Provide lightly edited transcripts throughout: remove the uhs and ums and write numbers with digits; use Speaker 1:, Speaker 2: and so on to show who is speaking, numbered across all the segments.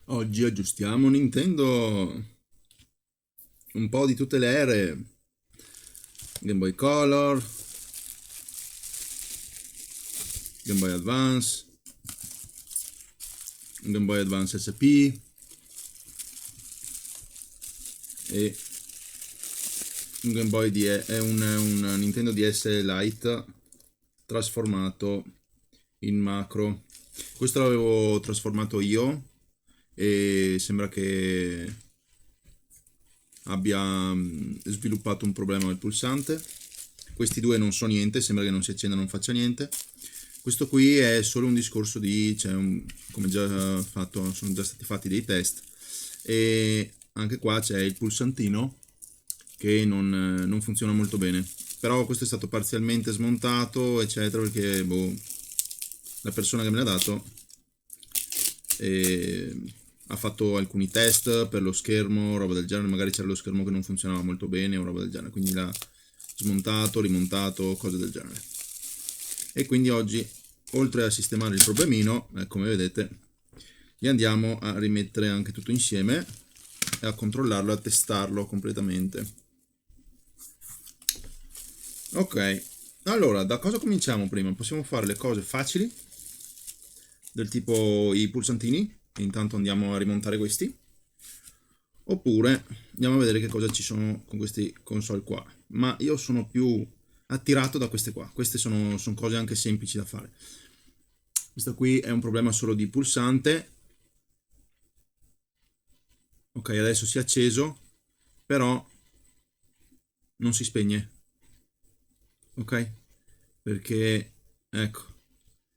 Speaker 1: Oggi aggiustiamo Nintendo un po' di tutte le ere. Game Boy Color, Game Boy Advance, Game Boy Advance SP e un Game Boy è un Nintendo DS Lite trasformato in macro. Questo l'avevo trasformato io e sembra che abbia sviluppato un problema al pulsante. Questi due non so niente, sembra che non si accenda, non faccia niente. Questo qui è solo un discorso di, come già fatto, sono già stati fatti dei test e anche qua c'è il pulsantino che non funziona molto bene. Però questo è stato parzialmente smontato, eccetera, perché la persona che me l'ha dato ha fatto alcuni test per lo schermo, roba del genere, magari c'era lo schermo che non funzionava molto bene o roba del genere, quindi l'ha smontato, rimontato, cose del genere. E quindi oggi, oltre a sistemare il problemino, come vedete, gli andiamo a rimettere anche tutto insieme e a controllarlo, a testarlo completamente. Ok, allora da cosa cominciamo prima? Possiamo fare le cose facili, del tipo i pulsantini, e intanto andiamo a rimontare questi, oppure andiamo a vedere che cosa ci sono con questi console qua. Ma io sono più attirato da queste qua, queste sono cose anche semplici da fare. Questo qui è un problema solo di pulsante. Ok, adesso si è acceso, però non si spegne. Ok? Perché, ecco,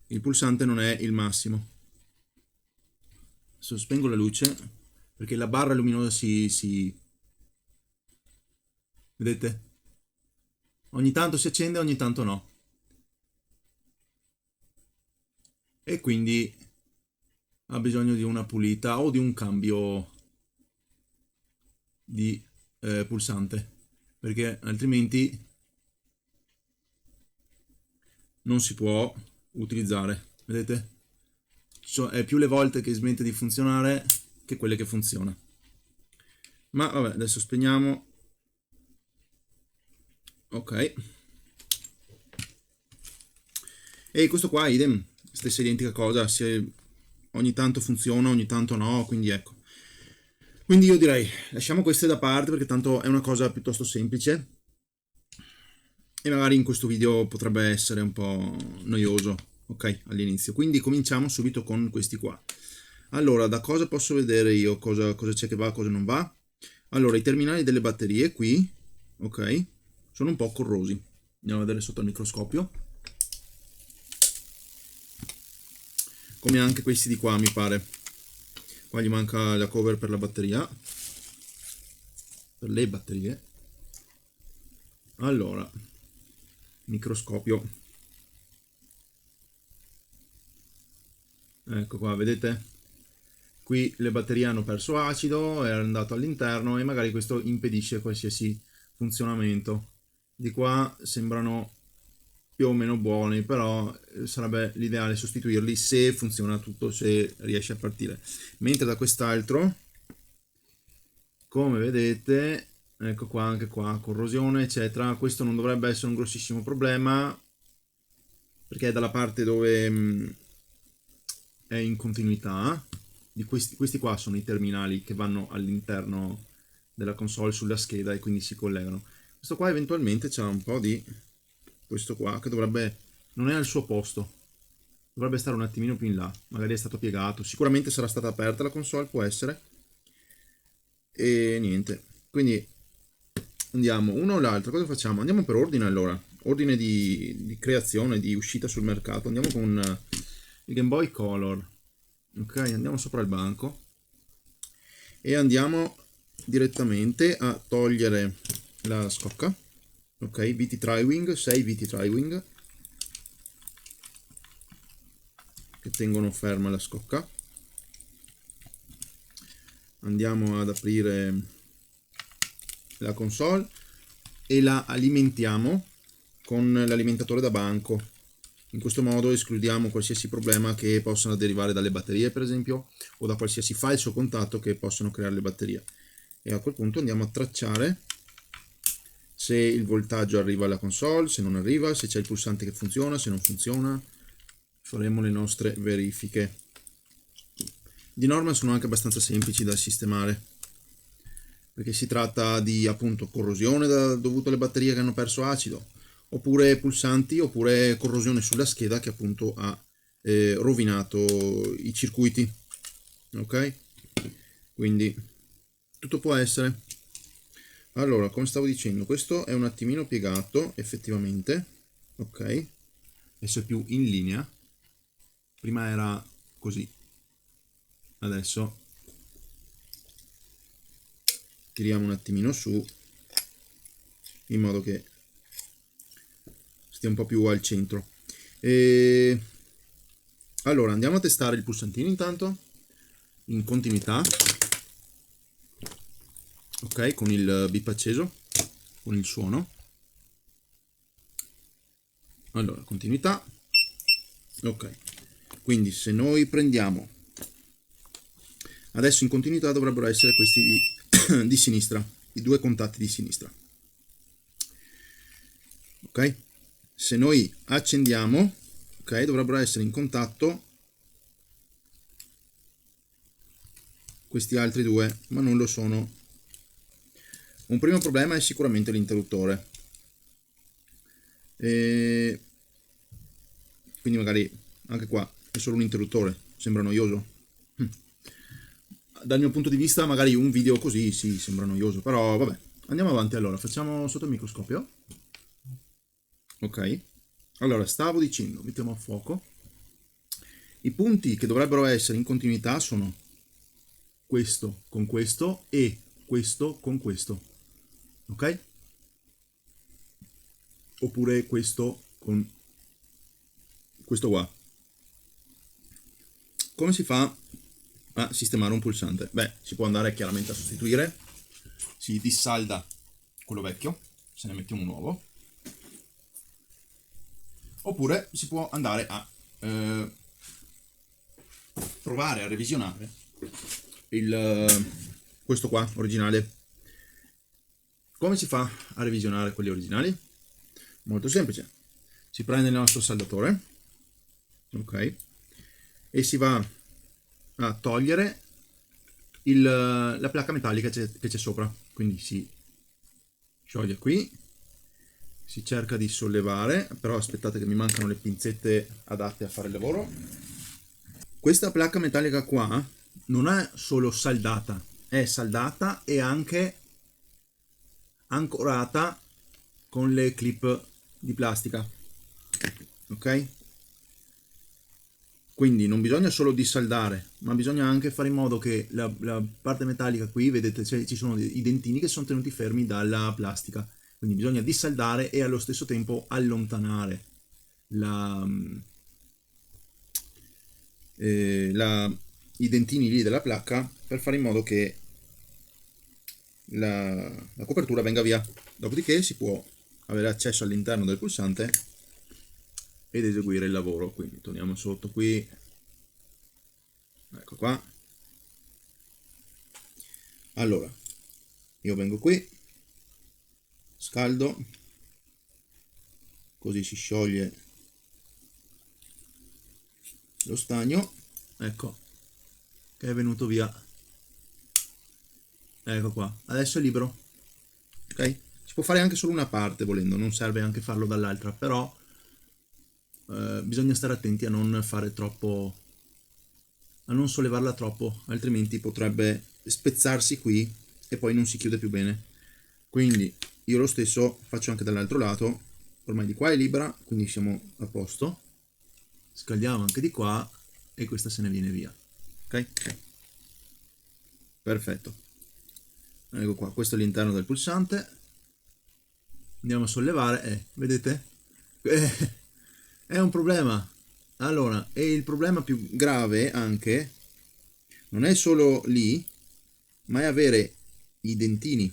Speaker 1: il pulsante non è il massimo. Adesso spengo la luce, perché la barra luminosa si... Vedete? Ogni tanto si accende, ogni tanto no. E quindi ha bisogno di una pulita o di un cambio di pulsante, perché altrimenti non si può utilizzare. Vedete? È più le volte che smette di funzionare che quelle che funziona. Ma vabbè, adesso spegniamo. Ok. E questo qua, idem, stessa identica cosa, ogni tanto funziona, ogni tanto no, quindi ecco. Quindi io direi, lasciamo queste da parte perché tanto è una cosa piuttosto semplice e magari in questo video potrebbe essere un po' noioso, ok, all'inizio. Quindi cominciamo subito con questi qua. Allora, da cosa posso vedere io cosa c'è che va, cosa non va? Allora, i terminali delle batterie qui, ok, sono un po' corrosi. Andiamo a vedere sotto il microscopio. Come anche questi di qua, mi pare. Qua gli manca la cover per la batteria. Per le batterie. Allora, microscopio. Ecco qua, vedete? Qui le batterie hanno perso acido, è andato all'interno e magari questo impedisce qualsiasi funzionamento. Di qua sembrano più o meno buoni, però sarebbe l'ideale sostituirli se funziona tutto, se riesce a partire. Mentre da quest'altro, come vedete, ecco qua, anche qua, corrosione, eccetera. Questo non dovrebbe essere un grossissimo problema, perché è dalla parte dove è in continuità. Questi qua sono i terminali che vanno all'interno della console sulla scheda e quindi si collegano. Questo qua eventualmente c'ha un po' di questo qua che dovrebbe, non è al suo posto, dovrebbe stare un attimino più in là, magari è stato piegato, sicuramente sarà stata aperta la console, può essere, e niente. Quindi andiamo uno o l'altro, cosa facciamo? Andiamo per ordine allora, ordine di creazione, di uscita sul mercato. Andiamo con il Game Boy Color. Ok, andiamo sopra il banco e andiamo direttamente a togliere la scocca. Ok, VT Triwing, 6 VT Triwing che tengono ferma la scocca. Andiamo ad aprire la console e la alimentiamo con l'alimentatore da banco. In questo modo escludiamo qualsiasi problema che possano derivare dalle batterie, per esempio, o da qualsiasi falso contatto che possono creare le batterie. E a quel punto andiamo a tracciare se il voltaggio arriva alla console, se non arriva, se c'è il pulsante che funziona, se non funziona. Faremo le nostre verifiche. Di norma sono anche abbastanza semplici da sistemare, perché si tratta di appunto corrosione dovuta alle batterie che hanno perso acido, oppure pulsanti, oppure corrosione sulla scheda che appunto ha rovinato i circuiti. Ok? Quindi tutto può essere. Allora, come stavo dicendo, questo è un attimino piegato effettivamente. Ok, adesso è più in linea. Prima era così, adesso tiriamo un attimino su in modo che stia un po' più al centro. Allora andiamo a testare il pulsantino intanto in continuità, ok, con il bip acceso, con il suono. Allora, continuità, ok, quindi se noi prendiamo adesso in continuità dovrebbero essere questi di sinistra, i due contatti di sinistra, ok. Se noi accendiamo, ok, dovrebbero essere in contatto questi altri due, ma non lo sono. Un primo problema è sicuramente l'interruttore, quindi magari anche qua è solo un interruttore, sembra noioso. Dal mio punto di vista magari un video così sì, sembra noioso, però vabbè. Andiamo avanti allora, facciamo sotto il microscopio. Ok, allora stavo dicendo, mettiamo a fuoco. I punti che dovrebbero essere in continuità sono questo con questo e questo con questo, ok? Oppure questo con questo qua. Come si fa a sistemare un pulsante? Beh, si può andare chiaramente a sostituire, si dissalda quello vecchio, se ne mettiamo un nuovo, oppure si può andare a provare a revisionare questo qua originale. Come si fa a revisionare quelli originali? Molto semplice, si prende il nostro saldatore, ok, e si va a togliere la placca metallica che c'è sopra, quindi si scioglie qui, si cerca di sollevare, però aspettate che mi mancano le pinzette adatte a fare il lavoro. Questa placca metallica qua non è solo saldata, è saldata e anche ancorata con le clip di plastica, ok? Quindi non bisogna solo dissaldare, ma bisogna anche fare in modo che la parte metallica qui, vedete, ci sono i dentini che sono tenuti fermi dalla plastica, quindi bisogna dissaldare e allo stesso tempo allontanare i dentini lì della placca per fare in modo che la copertura venga via. Dopodiché si può avere accesso all'interno del pulsante ed eseguire il lavoro. Quindi torniamo sotto qui, ecco qua. Allora io vengo qui, scaldo, così si scioglie lo stagno, ecco che è venuto via, ecco qua, adesso è libero, ok? Si può fare anche solo una parte volendo, non serve anche farlo dall'altra, però bisogna stare attenti a non fare troppo, a non sollevarla troppo, altrimenti potrebbe spezzarsi qui e poi non si chiude più bene. Quindi io lo stesso faccio anche dall'altro lato, ormai di qua è libera, quindi siamo a posto, scaldiamo anche di qua e questa se ne viene via, ok? Perfetto, ecco qua, questo è l'interno del pulsante, andiamo a sollevare, vedete? È un problema. Allora, e il problema più grave anche non è solo lì, ma è avere i dentini,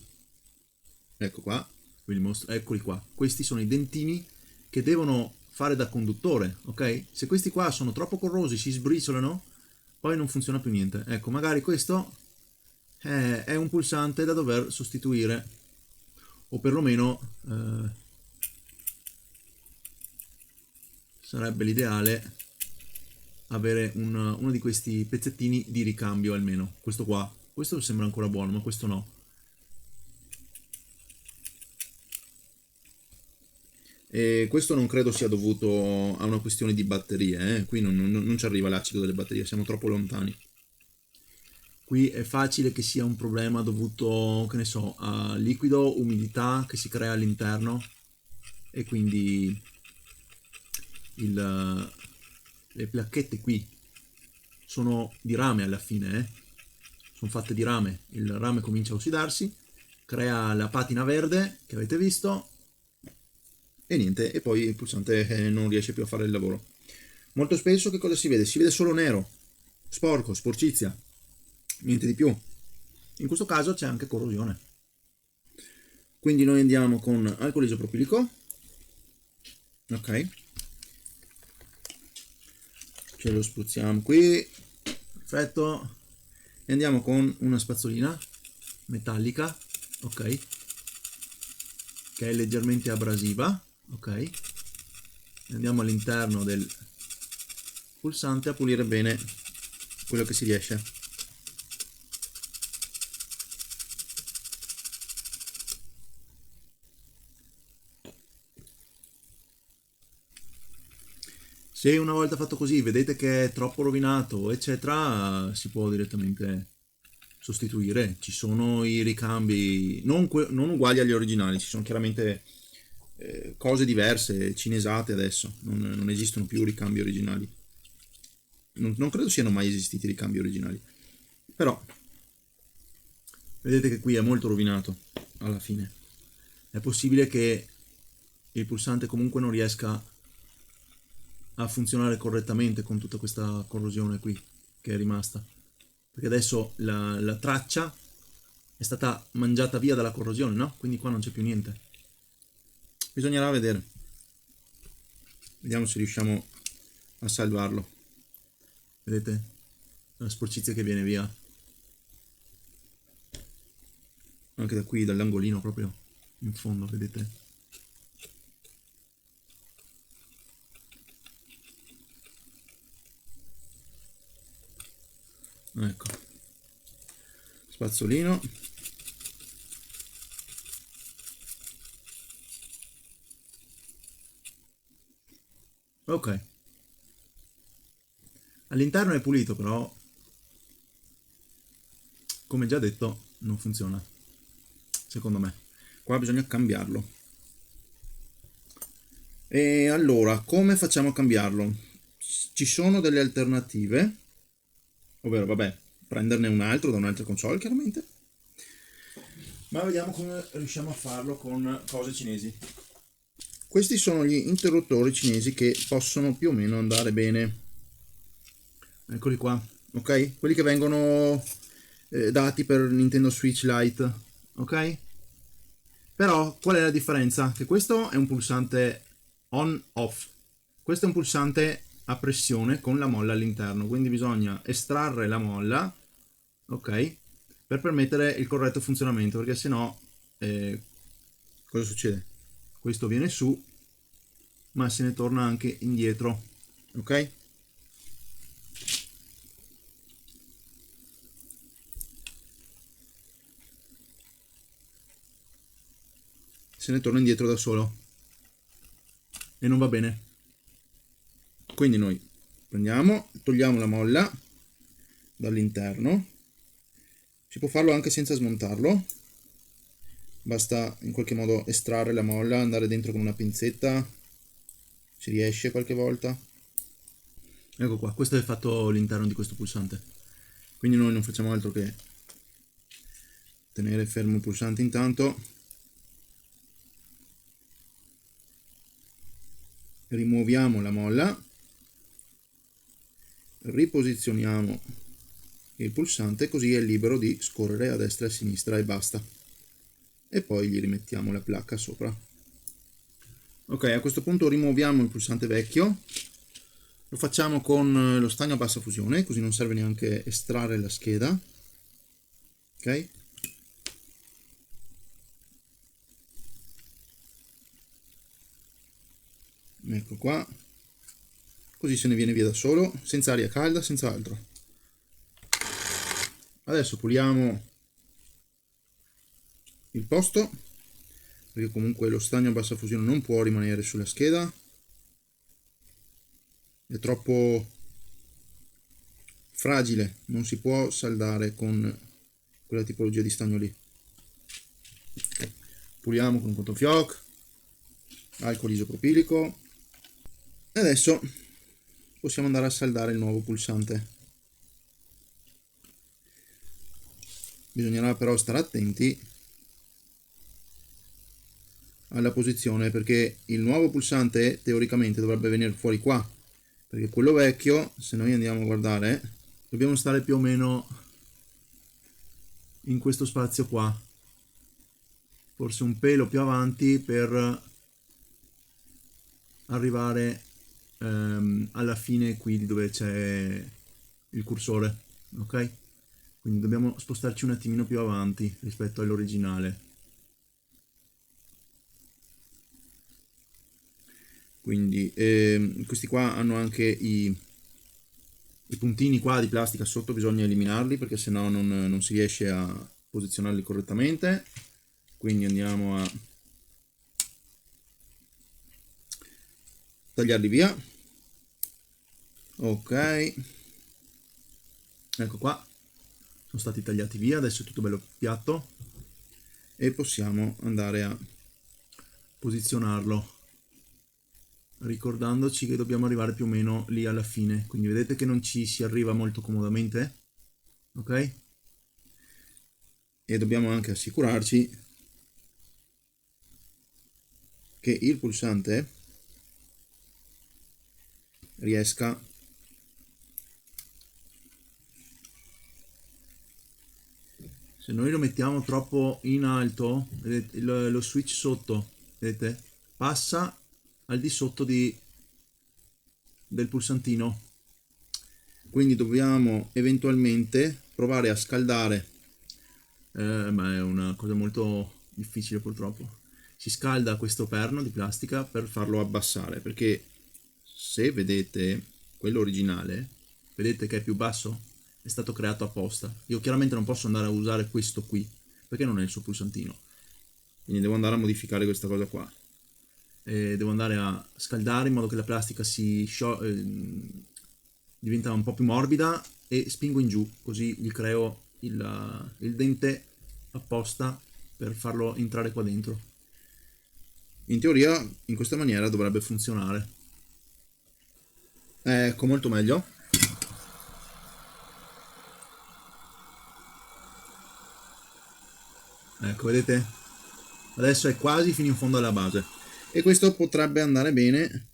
Speaker 1: ecco qua, ve li mostro, eccoli qua, questi sono i dentini che devono fare da conduttore, ok? Se questi qua sono troppo corrosi, si sbriciolano, poi non funziona più niente. Ecco, magari questo è un pulsante da dover sostituire, o perlomeno sarebbe l'ideale avere uno di questi pezzettini di ricambio almeno. Questo qua, questo sembra ancora buono, ma questo no. E questo non credo sia dovuto a una questione di batterie, qui non ci arriva l'acido delle batterie, siamo troppo lontani. Qui è facile che sia un problema dovuto, che ne so, a liquido, umidità che si crea all'interno, e quindi le placchette qui sono di rame alla fine, sono fatte di rame. Il rame comincia a ossidarsi, crea la patina verde che avete visto, e niente, e poi il pulsante non riesce più a fare il lavoro. Molto spesso che cosa si vede? Si vede solo nero, sporco, sporcizia, niente di più. In questo caso c'è anche corrosione. Quindi noi andiamo con alcol isopropilico, ok, ce lo spruzziamo qui, perfetto, e andiamo con una spazzolina metallica, ok, che è leggermente abrasiva, ok, e andiamo all'interno del pulsante a pulire bene quello che si riesce. Se una volta fatto così vedete che è troppo rovinato, eccetera, si può direttamente sostituire. Ci sono i ricambi non uguali agli originali, ci sono chiaramente cose diverse, cinesate adesso, non esistono più ricambi originali. Non credo siano mai esistiti ricambi originali. Però vedete che qui è molto rovinato alla fine. È possibile che il pulsante comunque non riesca a funzionare correttamente con tutta questa corrosione qui che è rimasta, perché adesso la traccia è stata mangiata via dalla corrosione, no? Quindi qua non c'è più niente. Bisognerà vedere, vediamo se riusciamo a salvarlo. Vedete la sporcizia che viene via anche da qui, dall'angolino proprio in fondo, vedete? Ecco, spazzolino, ok, all'interno è pulito, però come già detto non funziona, secondo me. Qua bisogna cambiarlo. E allora, come facciamo a cambiarlo? Ci sono delle alternative, ovvero, vabbè, prenderne un altro da un'altra console, chiaramente. Ma vediamo come riusciamo a farlo con cose cinesi. Questi sono gli interruttori cinesi che possono più o meno andare bene. Eccoli qua, ok? Quelli che vengono dati per Nintendo Switch Lite, ok? Però qual è la differenza? Che questo è un pulsante on-off, questo è un pulsante a pressione con la molla all'interno, quindi bisogna estrarre la molla, ok? Per permettere il corretto funzionamento, perché sennò cosa succede? Questo viene su, ma se ne torna anche indietro, ok? Se ne torna indietro da solo e non va bene. Quindi noi prendiamo, togliamo la molla dall'interno, si può farlo anche senza smontarlo, basta in qualche modo estrarre la molla, andare dentro con una pinzetta, si riesce qualche volta. Ecco qua, questo è fatto l'interno di questo pulsante, quindi noi non facciamo altro che tenere fermo il pulsante intanto, rimuoviamo la molla, riposizioniamo il pulsante, così è libero di scorrere a destra e a sinistra e basta, e poi gli rimettiamo la placca sopra. Ok, a questo punto rimuoviamo il pulsante vecchio, lo facciamo con lo stagno a bassa fusione, così non serve neanche estrarre la scheda. Ok? Ecco qua, così se ne viene via da solo, senza aria calda, senza altro. Adesso puliamo il posto, perché comunque lo stagno a bassa fusione non può rimanere sulla scheda, è troppo fragile, non si può saldare con quella tipologia di stagno lì. Puliamo con un controfioc, alcol isopropilico e adesso possiamo andare a saldare il nuovo pulsante. Bisognerà però stare attenti alla posizione, perché il nuovo pulsante teoricamente dovrebbe venire fuori qua, perché quello vecchio, se noi andiamo a guardare, dobbiamo stare più o meno in questo spazio qua, forse un pelo più avanti per arrivare alla fine qui di dove c'è il cursore, ok? Quindi dobbiamo spostarci un attimino più avanti rispetto all'originale. Quindi questi qua hanno anche i puntini qua di plastica sotto, bisogna eliminarli perché sennò non si riesce a posizionarli correttamente. Quindi andiamo a tagliarli via. Ok, ecco qua, sono stati tagliati via, adesso è tutto bello piatto e possiamo andare a posizionarlo, ricordandoci che dobbiamo arrivare più o meno lì alla fine. Quindi vedete che non ci si arriva molto comodamente, ok? E dobbiamo anche assicurarci che il pulsante riesca se noi lo mettiamo troppo in alto, vedete, lo switch sotto, vedete, passa al di sotto del pulsantino, quindi dobbiamo eventualmente provare a scaldare, ma è una cosa molto difficile purtroppo. Si scalda questo perno di plastica per farlo abbassare, perché se vedete quello originale, vedete che è più basso, è stato creato apposta. Io chiaramente non posso andare a usare questo qui, perché non è il suo pulsantino, quindi devo andare a modificare questa cosa qua. E devo andare a scaldare in modo che la plastica diventa un po' più morbida e spingo in giù, così gli creo il dente apposta per farlo entrare qua dentro. In teoria in questa maniera dovrebbe funzionare. Ecco, molto meglio. Ecco, vedete? Adesso è quasi fino in fondo alla base. E questo potrebbe andare bene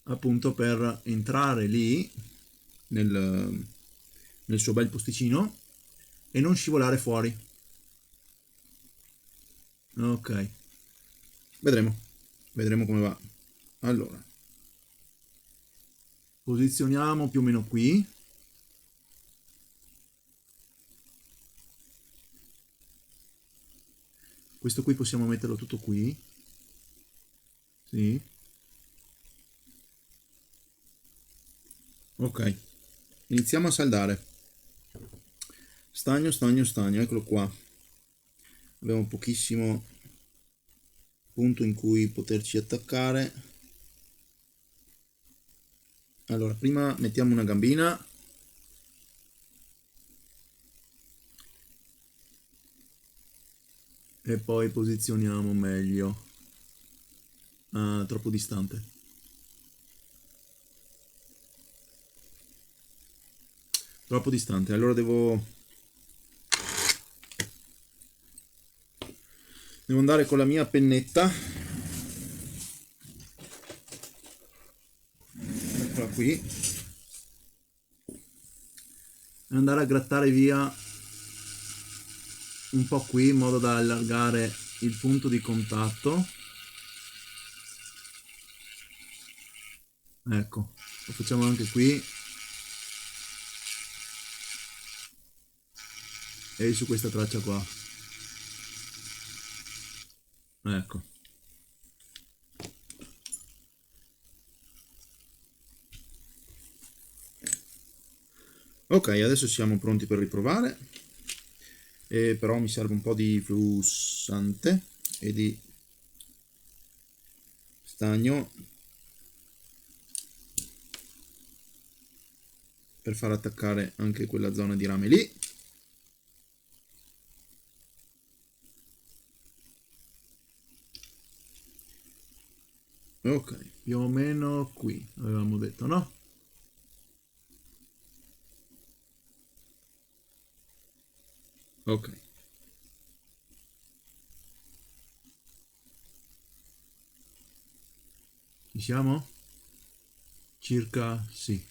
Speaker 1: appunto per entrare lì nel suo bel posticino e non scivolare fuori. Ok, vedremo come va. Allora, posizioniamo più o meno qui. Questo qui possiamo metterlo tutto qui. Sì. Ok, iniziamo a saldare. Stagno, stagno, stagno, eccolo qua. Abbiamo pochissimo punto in cui poterci attaccare. Allora, prima mettiamo una gambina. E poi posizioniamo meglio. Ah, troppo distante. Troppo distante, allora devo andare con la mia pennetta, eccola qui, e andare a grattare via un po' qui in modo da allargare il punto di contatto. Ecco, lo facciamo anche qui e su questa traccia qua. Ecco. Ok, adesso siamo pronti per riprovare, però mi serve un po' di flussante e di stagno per far attaccare anche quella zona di rame lì. Ok, più o meno qui avevamo detto, no? Ok. Ci siamo? Circa sì.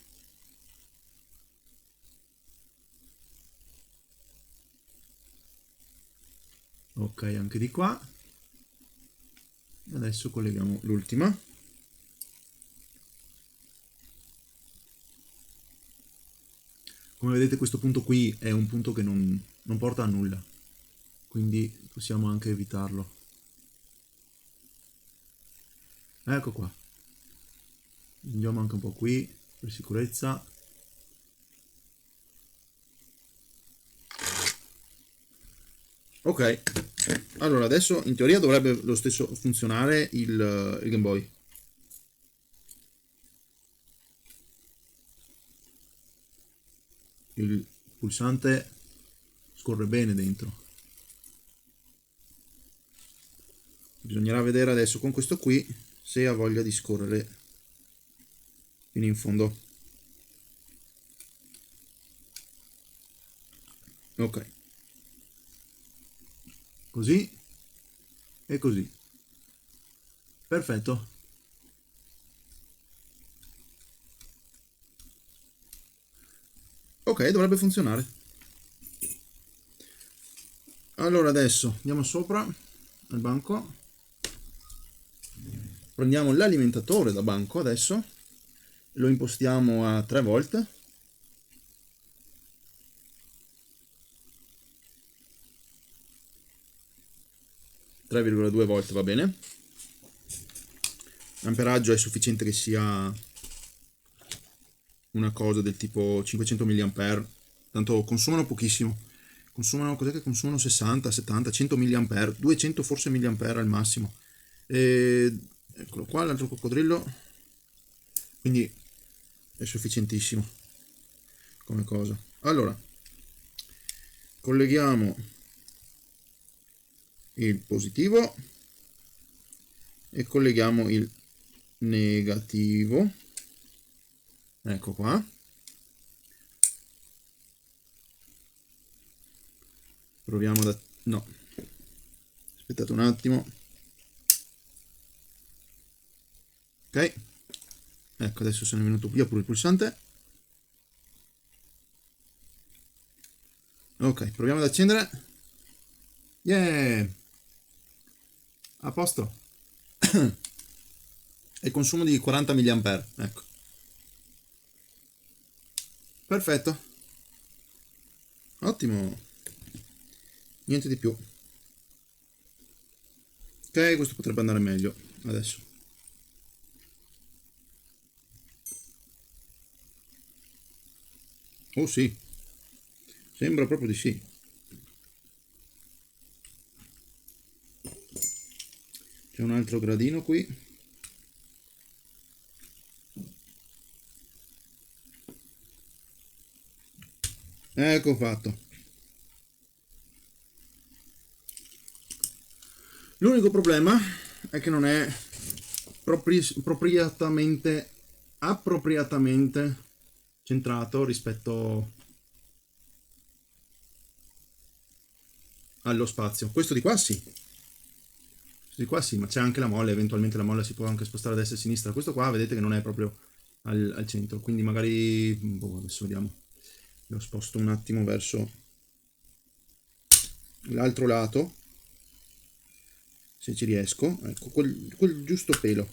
Speaker 1: Ok, anche di qua. Adesso colleghiamo l'ultima. Come vedete questo punto qui è un punto che non porta a nulla, quindi possiamo anche evitarlo. Ecco qua. Andiamo anche un po' qui per sicurezza. Ok, allora adesso in teoria dovrebbe lo stesso funzionare il Game Boy. Il pulsante scorre bene dentro. Bisognerà vedere adesso con questo qui se ha voglia di scorrere fino in fondo. Ok, così e così. Perfetto. Ok, dovrebbe funzionare. Allora adesso andiamo sopra al banco, prendiamo l'alimentatore da banco adesso, lo impostiamo a 3 volt, 3,2 volt va bene. L'amperaggio è sufficiente che sia una cosa del tipo 500 mAh, tanto consumano pochissimo. Consumano, cos'è che consumano? 60, 70, 100 mAh, 200 forse mAh al massimo. E eccolo qua l'altro coccodrillo, quindi è sufficientissimo come cosa. Allora colleghiamo il positivo e colleghiamo il negativo, ecco qua. Proviamo da... no, aspettate un attimo. Ok, ecco adesso sono venuto via pure il pulsante. Ok, proviamo ad accendere. Yeah, a posto. E consumo di 40 mAh, ecco. Perfetto, ottimo, niente di più. Ok, questo potrebbe andare meglio adesso. Oh sì, sembra proprio di sì. C'è un altro gradino qui. Ecco fatto. L'unico problema è che non è appropriatamente centrato rispetto allo spazio. Questo di qua sì. Questo di qua sì, ma c'è anche la molla, eventualmente la molla si può anche spostare a destra e a sinistra. Questo qua vedete che non è proprio al centro, quindi magari boh, adesso vediamo. Lo sposto un attimo verso l'altro lato, se ci riesco. Ecco, quel giusto pelo.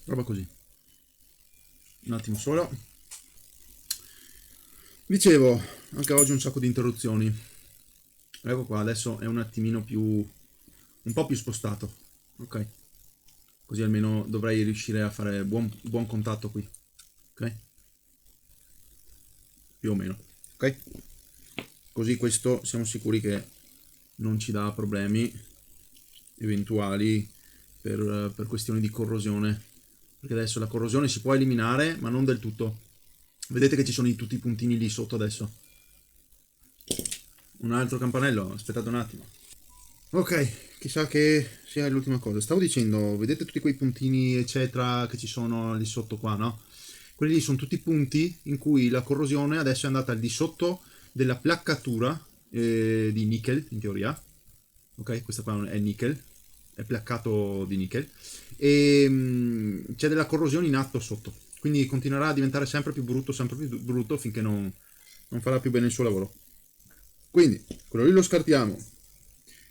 Speaker 1: Roba così. un attimo solo. Dicevo, anche oggi un sacco di interruzioni. Ecco qua, adesso è un attimino più, un po' più spostato, ok? Così almeno dovrei riuscire a fare buon contatto qui, ok? Più o meno, ok? Così questo siamo sicuri che non ci dà problemi eventuali per questioni di corrosione, perché adesso la corrosione si può eliminare ma non del tutto. Vedete che ci sono tutti i puntini lì sotto adesso. Un altro campanello, aspettate un attimo. Ok, chissà che sia l'ultima cosa. Stavo dicendo, vedete tutti quei puntini eccetera che ci sono lì sotto qua, no? Quelli lì sono tutti punti in cui la corrosione adesso è andata al di sotto della placcatura di nickel, in teoria. Ok, questa qua è nickel, è placcato di nickel. E c'è della corrosione in atto sotto. Quindi continuerà a diventare sempre più brutto finché non farà più bene il suo lavoro. Quindi, quello lì lo scartiamo.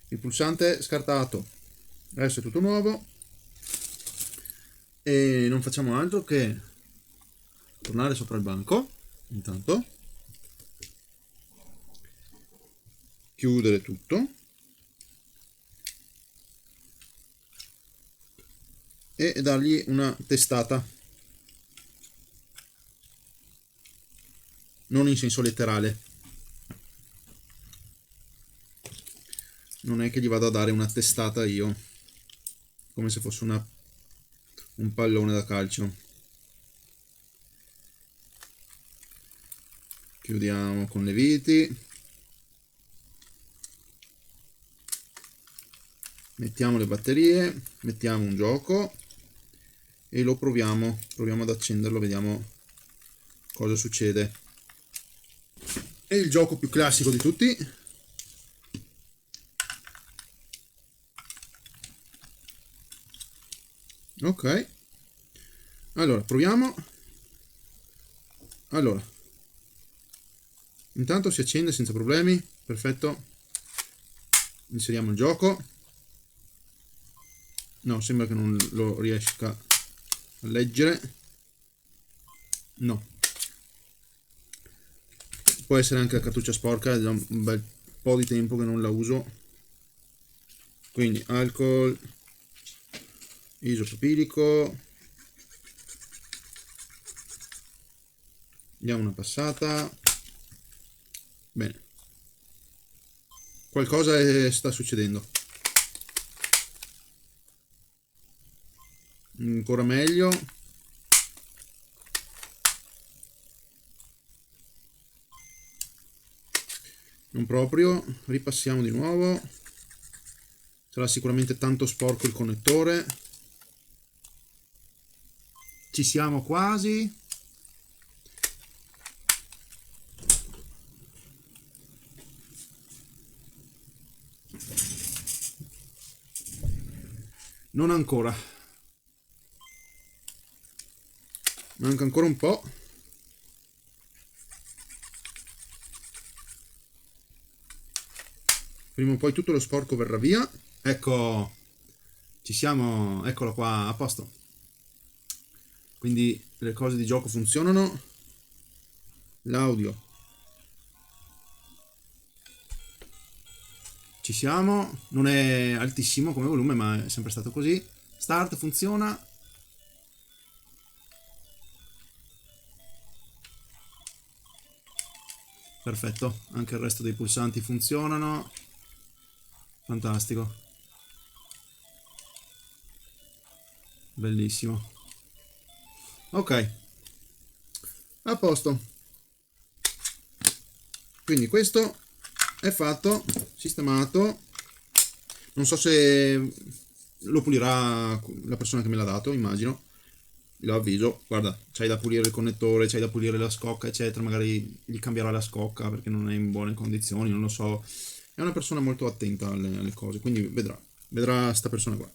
Speaker 1: Il pulsante scartato. Adesso è tutto nuovo. E non facciamo altro che tornare sopra il banco. Intanto. Chiudere tutto. E dargli una testata. Non in senso letterale. Non è che gli vado a dare una testata io. Come se fosse un pallone da calcio. Chiudiamo con le viti. Mettiamo le batterie. Mettiamo un gioco. E lo proviamo ad accenderlo, vediamo cosa succede. E il gioco più classico di tutti. Ok, allora proviamo. Allora, intanto si accende senza problemi, perfetto. Inseriamo il gioco. No, sembra che non lo riesca a leggere. No, può essere anche la cartuccia sporca, è da un bel po' di tempo che non la uso. Quindi alcol isopropilico, diamo una passata. Bene, qualcosa sta succedendo. Ancora meglio. Non proprio, ripassiamo di nuovo. Sarà sicuramente tanto sporco il connettore. Ci siamo quasi. Non ancora. Manca ancora un po'. Prima o poi tutto lo sporco verrà via. Ecco, ci siamo, eccolo qua, a posto. Quindi le cose di gioco funzionano. L'audio. Ci siamo, non è altissimo come volume, ma è sempre stato così. Start funziona. Perfetto, anche il resto dei pulsanti funzionano. Fantastico. Bellissimo. Ok, a posto. Quindi questo è fatto, sistemato. Non so se lo pulirà la persona che me l'ha dato, immagino. Lo avviso, guarda, c'hai da pulire il connettore, c'hai da pulire la scocca, eccetera. Magari gli cambierà la scocca perché non è in buone condizioni, non lo so. È una persona molto attenta alle cose, quindi vedrà sta persona qua.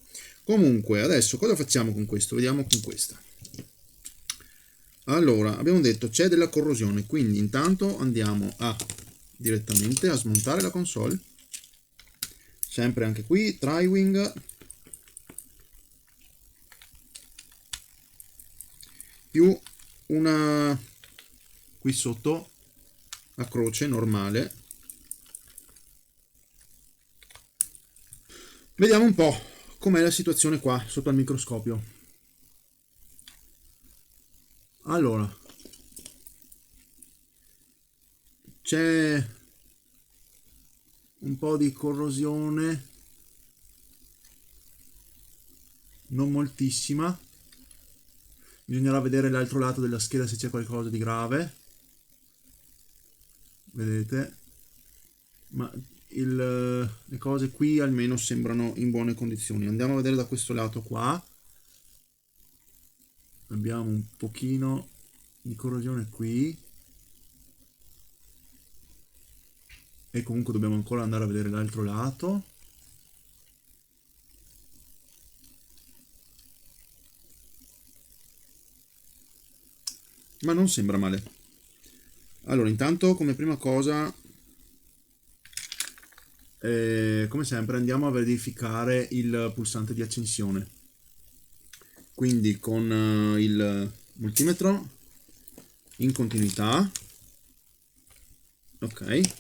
Speaker 1: Comunque, adesso cosa facciamo con questo? Vediamo con questa. Allora, abbiamo detto c'è della corrosione, quindi intanto andiamo direttamente a smontare la console. Sempre anche qui, Triwing. Più una qui sotto a croce normale. Vediamo un po' com'è la situazione qua sotto al microscopio. Allora, c'è un po' di corrosione, non moltissima. Bisognerà vedere l'altro lato della scheda se c'è qualcosa di grave. Vedete? Ma le cose qui almeno sembrano in buone condizioni. Andiamo a vedere da questo lato qua. Abbiamo un pochino di corrosione qui. E comunque dobbiamo ancora andare a vedere l'altro lato. Ma non sembra male. Allora, intanto come prima cosa, come sempre andiamo a verificare il pulsante di accensione. Quindi con il multimetro in continuità. Ok,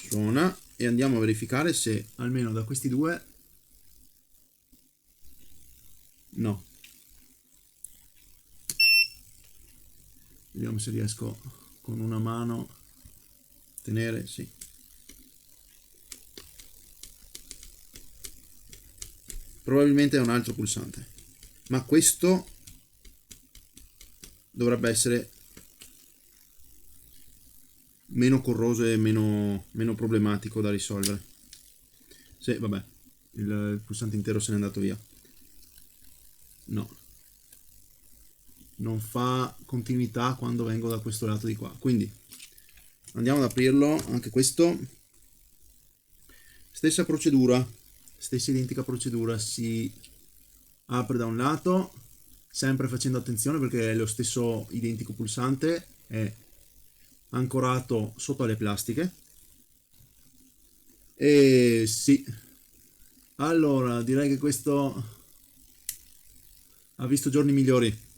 Speaker 1: suona, e andiamo a verificare se almeno da questi due no. Vediamo se riesco con una mano a tenere, sì. Probabilmente è un altro pulsante, ma questo dovrebbe essere meno corroso e meno problematico da risolvere. Sì, vabbè, il pulsante intero se n'è andato via. No, non fa continuità quando vengo da questo lato di qua. Quindi andiamo ad aprirlo, anche questo. Stessa procedura, stessa identica procedura, si apre da un lato, sempre facendo attenzione perché è lo stesso identico pulsante, è ancorato sotto alle plastiche. E sì, allora direi che questo ha visto giorni migliori.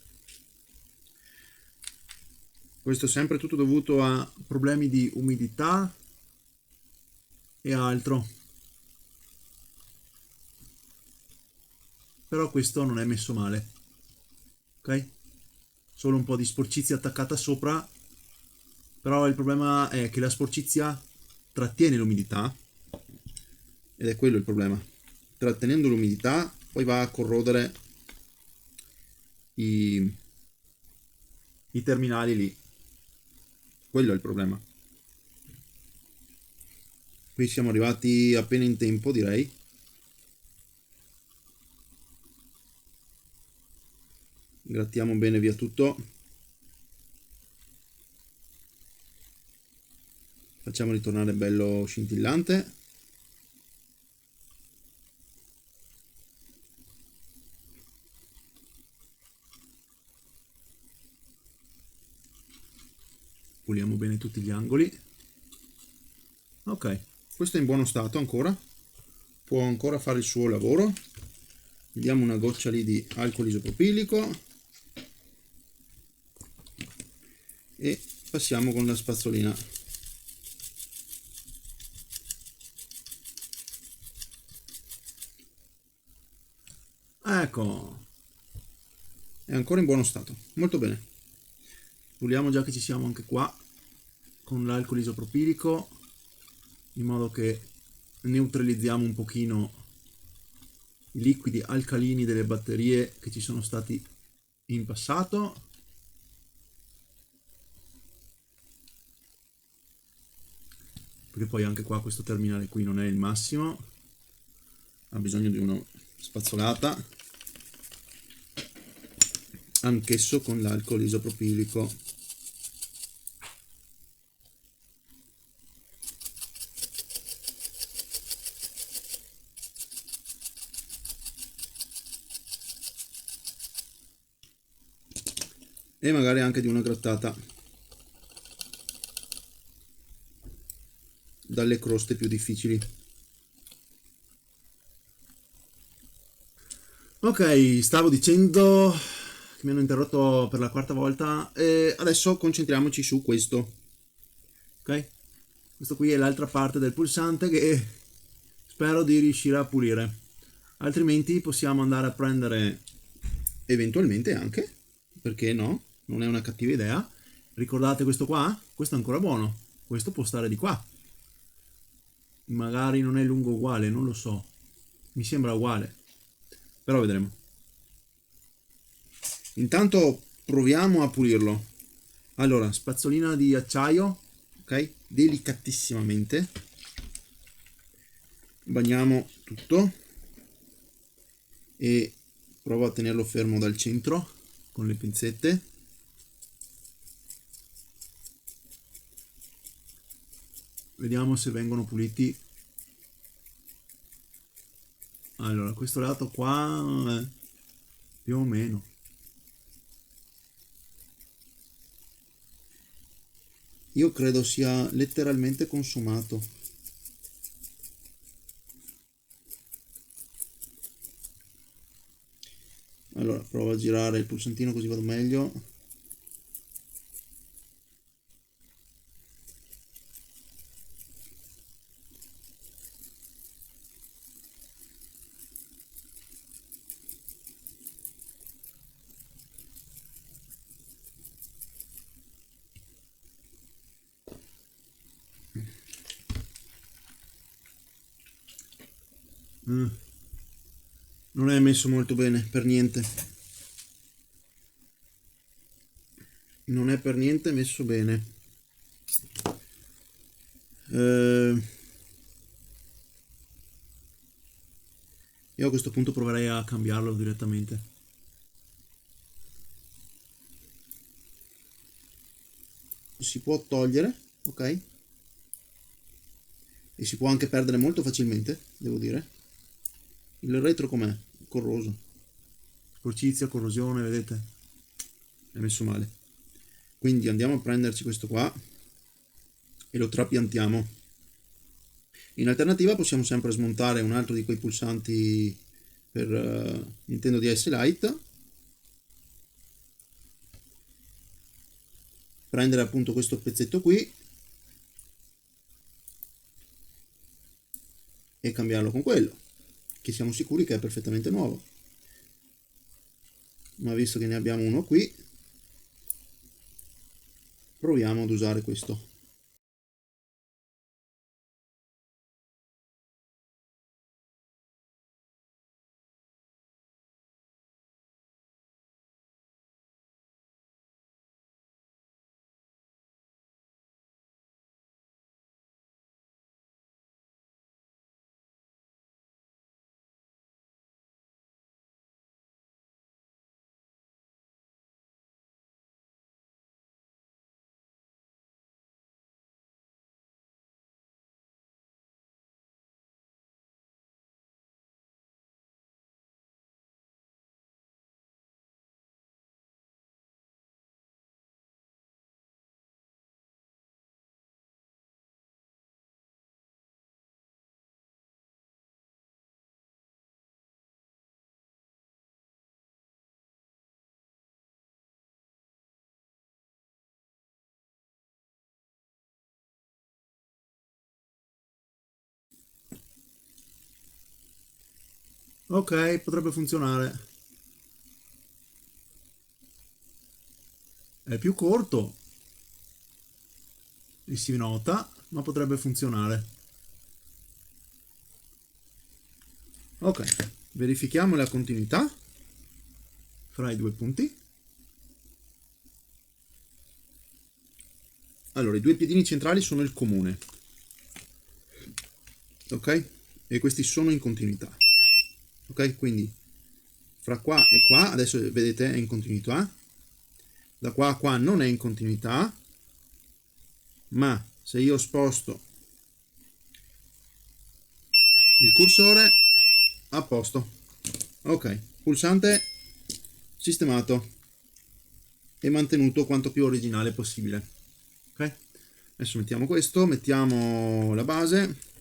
Speaker 1: Questo è sempre tutto dovuto a problemi di umidità e altro. Però questo non è messo male, ok? Solo un po' di sporcizia attaccata sopra, però il problema è che la sporcizia trattiene l'umidità, ed è quello il problema. Trattenendo l'umidità poi va a corrodere i terminali lì. Quello è il problema. Qui siamo arrivati appena in tempo, direi. Grattiamo bene via tutto. Facciamo ritornare bello scintillante. Puliamo bene tutti gli angoli. Ok, questo è in buono stato ancora. Può ancora fare il suo lavoro. Diamo una goccia lì di alcol isopropilico. E passiamo con la spazzolina. Ecco, è ancora in buono stato, molto bene. Puliamo già che ci siamo anche qua con l'alcol isopropilico, in modo che neutralizziamo un pochino i liquidi alcalini delle batterie che ci sono stati in passato. Perché poi anche qua questo terminale qui non è il massimo, ha bisogno di una spazzolata, anch'esso con l'alcol isopropilico. E magari anche di una grattata dalle croste più difficili. Ok, stavo dicendo mi hanno interrotto per la quarta volta. E adesso concentriamoci su questo. Ok? Questo qui è l'altra parte del pulsante che spero di riuscire a pulire. Altrimenti possiamo andare a prendere eventualmente anche, perché no? Non è una cattiva idea. Ricordate questo qua? Questo è ancora buono. Questo può stare di qua. Magari non è lungo uguale, non lo so. Mi sembra uguale. Però vedremo. Intanto proviamo a pulirlo. Allora, spazzolina di acciaio, ok? Delicatissimamente. Bagniamo tutto e provo a tenerlo fermo dal centro con le pinzette. Vediamo se vengono puliti. Allora, questo lato qua più o meno. Io credo sia letteralmente consumato. Allora, provo a girare il pulsantino così vado meglio. Non è messo molto bene, per niente. Non è per niente messo bene. Io a questo punto proverei a cambiarlo direttamente. Si può togliere, ok? E si può anche perdere molto facilmente, devo dire. Il retro com'è? Corroso. Sporcizia, corrosione, vedete? È messo male. Quindi andiamo a prenderci questo qua e lo trapiantiamo. In alternativa possiamo sempre smontare un altro di quei pulsanti per Nintendo DS Lite, prendere appunto questo pezzetto qui e cambiarlo con quello, che siamo sicuri che è perfettamente nuovo. Ma visto che ne abbiamo uno qui, proviamo ad usare questo. Ok, potrebbe funzionare. È più corto e si nota, ma potrebbe funzionare. Ok, verifichiamo la continuità fra i due punti. Allora, i due piedini centrali sono il comune, ok? E questi sono in continuità, ok? Quindi fra qua e qua, adesso vedete è in continuità, da qua a qua non è in continuità, ma se io sposto il cursore, a posto. Ok, pulsante sistemato e mantenuto quanto più originale possibile. Ok, adesso mettiamo questo, mettiamo la base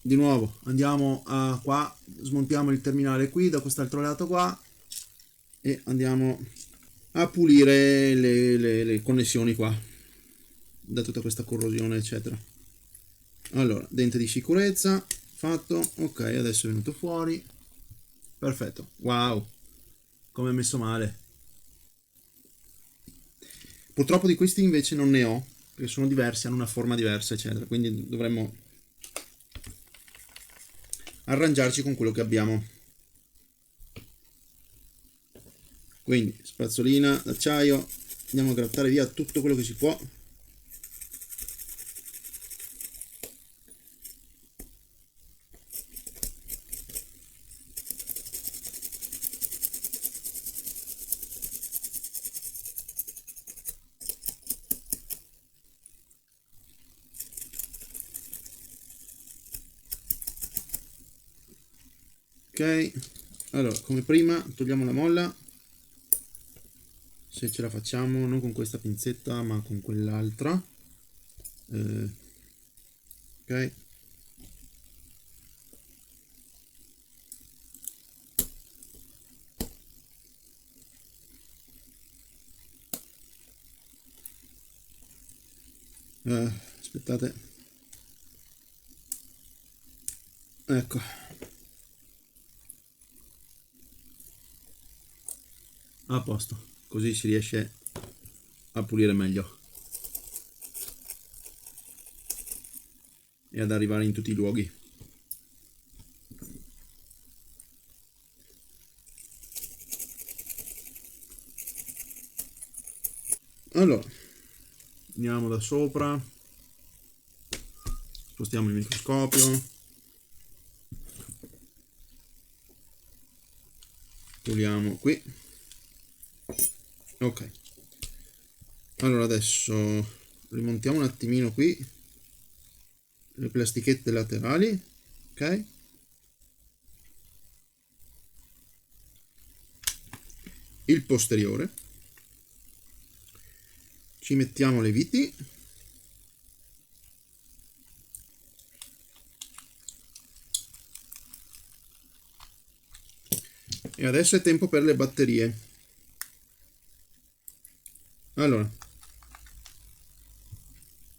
Speaker 1: di nuovo andiamo a qua, smontiamo il terminale qui da quest'altro lato qua e andiamo a pulire le connessioni qua da tutta questa corrosione eccetera. Allora, dente di sicurezza fatto, ok, adesso è venuto fuori, perfetto. Wow, come è messo male. Purtroppo di questi invece non ne ho, perché sono diversi, hanno una forma diversa eccetera, quindi dovremmo arrangiarci con quello che abbiamo. Quindi spazzolina d'acciaio, andiamo a grattare via tutto quello che si può. Ok, allora come prima togliamo la molla, se ce la facciamo, non con questa pinzetta ma con quell'altra. Ok, aspettate, ecco, a posto, così si riesce a pulire meglio e ad arrivare in tutti i luoghi. Allora, andiamo da sopra, spostiamo il microscopio, puliamo qui. Ok, allora adesso rimontiamo un attimino qui le plastichette laterali, ok, il posteriore, ci mettiamo le viti, e adesso è tempo per le batterie. Allora,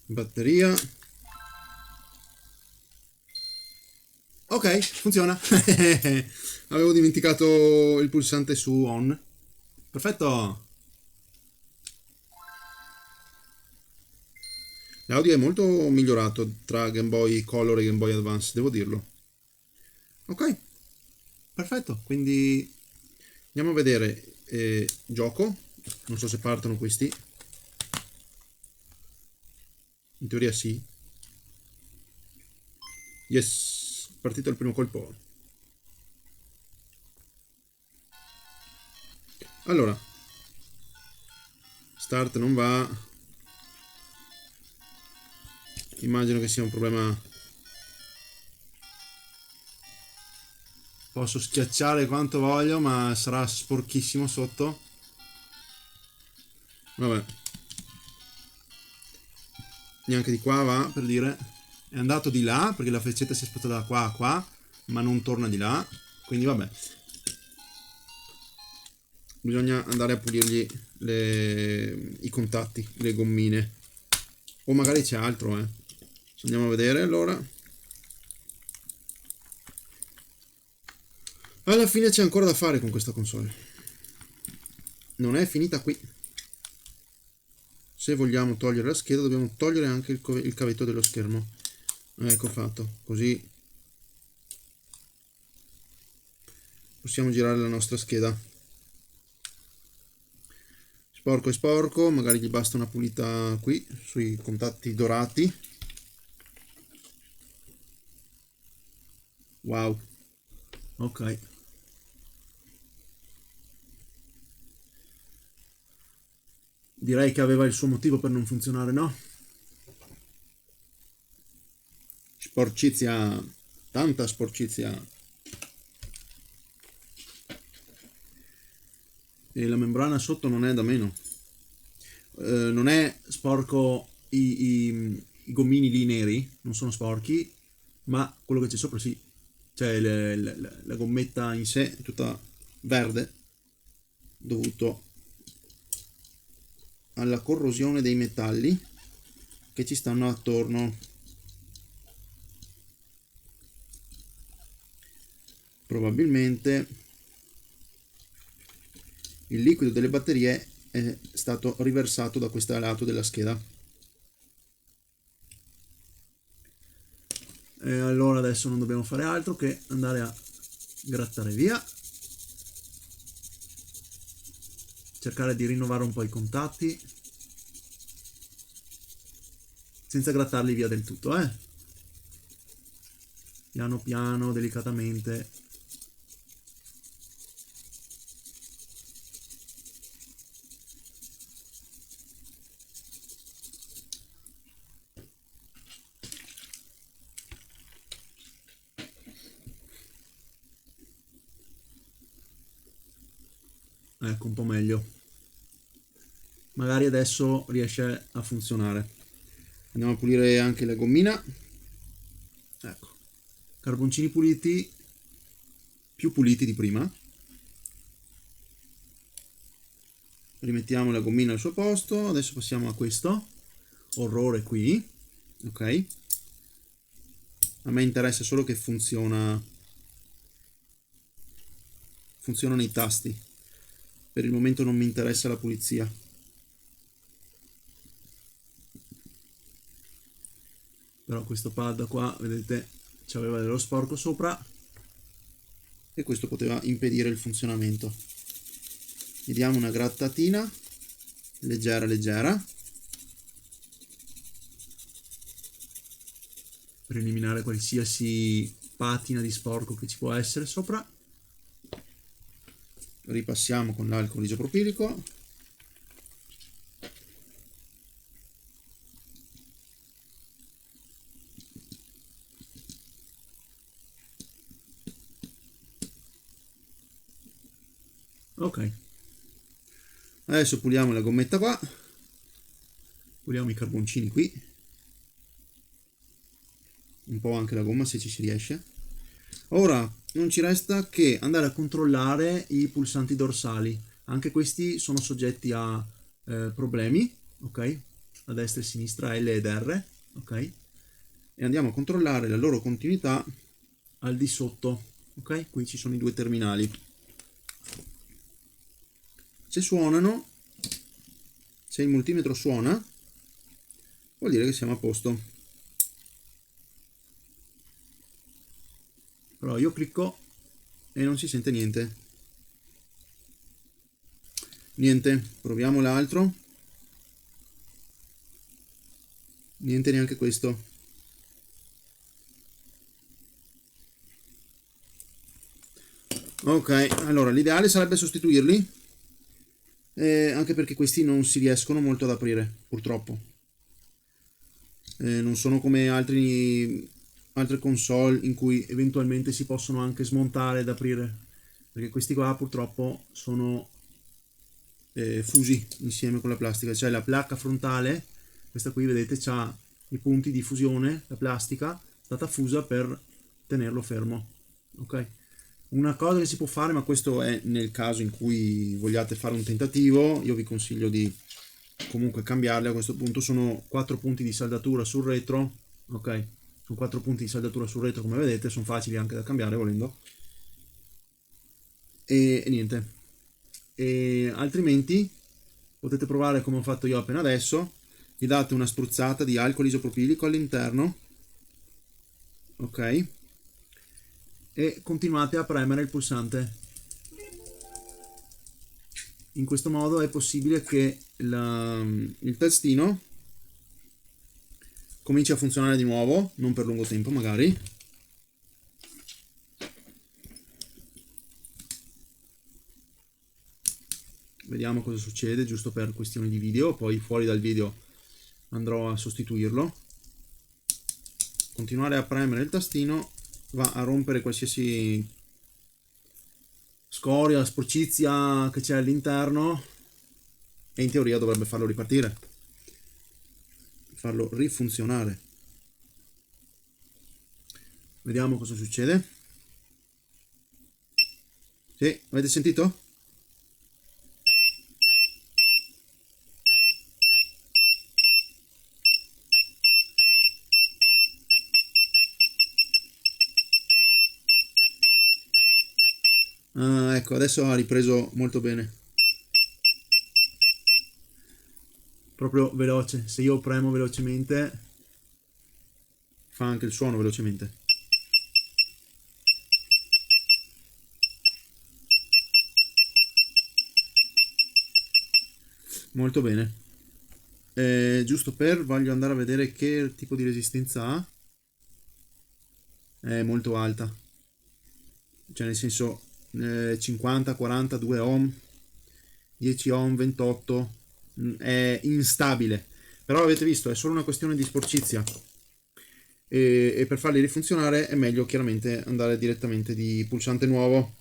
Speaker 1: batteria, ok, funziona. Avevo dimenticato il pulsante su on. Perfetto. L'audio è molto migliorato tra Game Boy Color e Game Boy Advance, devo dirlo. Ok, perfetto. Quindi andiamo a vedere gioco. Non so se partono questi. In teoria sì. Yes, partito il primo colpo. Allora, start non va. Immagino che sia un problema. Posso schiacciare quanto voglio, ma sarà sporchissimo sotto. Vabbè. Neanche di qua va, per dire. È andato di là, perché la freccetta si è spostata da qua a qua, ma non torna di là. Quindi vabbè. Bisogna andare a pulirgli i contatti, le gommine. O magari c'è altro, eh. Andiamo a vedere allora. Alla fine c'è ancora da fare con questa console. Non è finita qui. Se vogliamo togliere la scheda dobbiamo togliere anche il cavetto dello schermo. Ecco fatto. Così possiamo girare la nostra scheda. Sporco è sporco, magari gli basta una pulita qui sui contatti dorati. Wow. Ok. Direi che aveva il suo motivo per non funzionare, no? Sporcizia, tanta sporcizia. E la membrana sotto non è da meno. Non è sporco i gommini lì neri, non sono sporchi, ma quello che c'è sopra sì, cioè la gommetta in sé è tutta verde, dovuto alla corrosione dei metalli che ci stanno attorno. Probabilmente il liquido delle batterie è stato riversato da questo lato della scheda. E allora adesso non dobbiamo fare altro che andare a grattare via, cercare di rinnovare un po' i contatti senza grattarli via del tutto, piano piano, delicatamente. Ecco, un po' meglio. Magari adesso riesce a funzionare. Andiamo a pulire anche la gommina. Ecco, carboncini puliti, più puliti di prima. Rimettiamo la gommina al suo posto. Adesso passiamo a questo orrore qui. Ok, a me interessa solo che funzionano i tasti. Per il momento non mi interessa la pulizia. Però questo pad qua, vedete, c'aveva dello sporco sopra e questo poteva impedire il funzionamento. Gli diamo una grattatina leggera leggera per eliminare qualsiasi patina di sporco che ci può essere sopra. Ripassiamo con l'alcol isopropilico. Ok, adesso puliamo la gommetta qua, puliamo i carboncini qui, un po' anche la gomma se ci si riesce. Ora non ci resta che andare a controllare i pulsanti dorsali, anche questi sono soggetti a problemi, ok? A destra e a sinistra L ed R, ok? E andiamo a controllare la loro continuità al di sotto, ok? Qui ci sono i due terminali. Se suonano, se il multimetro suona, vuol dire che siamo a posto. Però io clicco e non si sente niente. Niente, proviamo l'altro. Niente neanche questo. Ok, allora l'ideale sarebbe sostituirli, anche perché questi non si riescono molto ad aprire, purtroppo. Non sono come altre console in cui eventualmente si possono anche smontare ed aprire, perché questi qua purtroppo sono fusi insieme con la plastica. Cioè la placca frontale, questa qui vedete c'ha i punti di fusione, la plastica è stata fusa per tenerlo fermo, ok? Una cosa che si può fare, ma questo è nel caso in cui vogliate fare un tentativo, io vi consiglio di comunque cambiarli a questo punto. Sono 4 punti di saldatura sul retro, ok? Sono 4 punti di saldatura sul retro, come vedete, sono facili anche da cambiare volendo. E niente. E altrimenti potete provare come ho fatto io appena adesso, gli date una spruzzata di alcol isopropilico all'interno, ok? E continuate a premere il pulsante. In questo modo è possibile che il tastino cominci a funzionare di nuovo, non per lungo tempo magari. Vediamo cosa succede, giusto per questioni di video, poi fuori dal video andrò a sostituirlo. Continuare a premere il tastino va a rompere qualsiasi scoria, sporcizia che c'è all'interno e in teoria dovrebbe farlo ripartire, farlo rifunzionare. Vediamo cosa succede. Sì, avete sentito? Ah, ecco, adesso ha ripreso molto bene. Proprio veloce. Se io premo velocemente, fa anche il suono velocemente. Molto bene. Giusto voglio andare a vedere che tipo di resistenza ha. È molto alta. Cioè nel senso 50, 40, 2 ohm, 10 ohm, 28. È instabile. Però avete visto, è solo una questione di sporcizia. E per farli rifunzionare è meglio chiaramente andare direttamente di pulsante nuovo.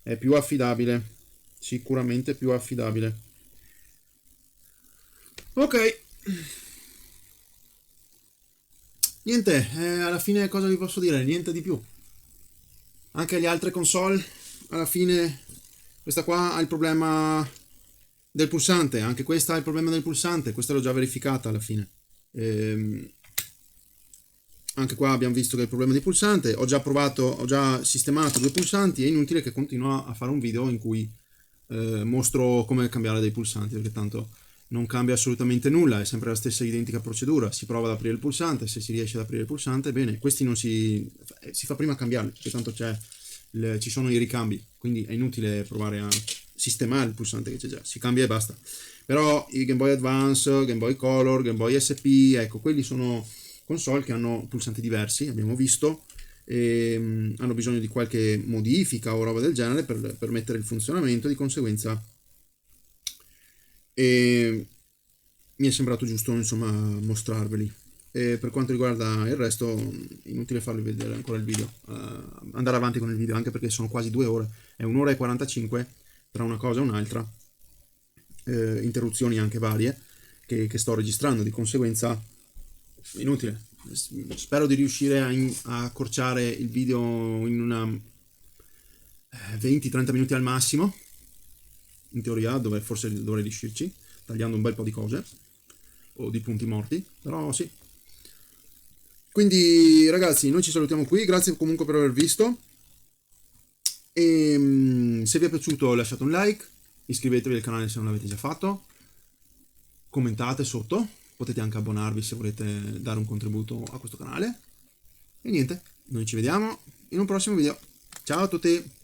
Speaker 1: È più affidabile. Sicuramente più affidabile. Ok. Niente, alla fine cosa vi posso dire? Niente di più. Anche le altre console, alla fine, questa qua ha il problema del pulsante, anche questa ha il problema del pulsante, questa l'ho già verificata alla fine. Anche qua abbiamo visto che è il problema del pulsante, ho già provato, ho già sistemato due pulsanti, è inutile che continuo a fare un video in cui mostro come cambiare dei pulsanti, perché tanto non cambia assolutamente nulla, è sempre la stessa identica procedura, si prova ad aprire il pulsante, se si riesce ad aprire il pulsante, bene, questi non si fa prima a cambiarli, perché tanto ci sono i ricambi, quindi è inutile provare a sistemare il pulsante che c'è già, si cambia e basta. Però i Game Boy Advance, Game Boy Color, Game Boy SP, ecco, quelli sono console che hanno pulsanti diversi, abbiamo visto, e hanno bisogno di qualche modifica o roba del genere per permettere il funzionamento, di conseguenza e mi è sembrato giusto insomma mostrarveli. E per quanto riguarda il resto, inutile farvi vedere ancora il video, andare avanti con il video, anche perché sono quasi 2 ore, è 1 ora e 45 tra una cosa e un'altra, interruzioni anche varie che sto registrando, di conseguenza inutile. Spero di riuscire a accorciare il video in una 20-30 minuti al massimo, in teoria forse dovrei riuscirci, tagliando un bel po' di cose o di punti morti, però sì. Quindi ragazzi, noi ci salutiamo qui, grazie comunque per aver visto e se vi è piaciuto lasciate un like, iscrivetevi al canale se non l'avete già fatto, commentate sotto, potete anche abbonarvi se volete dare un contributo a questo canale e niente, noi ci vediamo in un prossimo video. Ciao a tutti!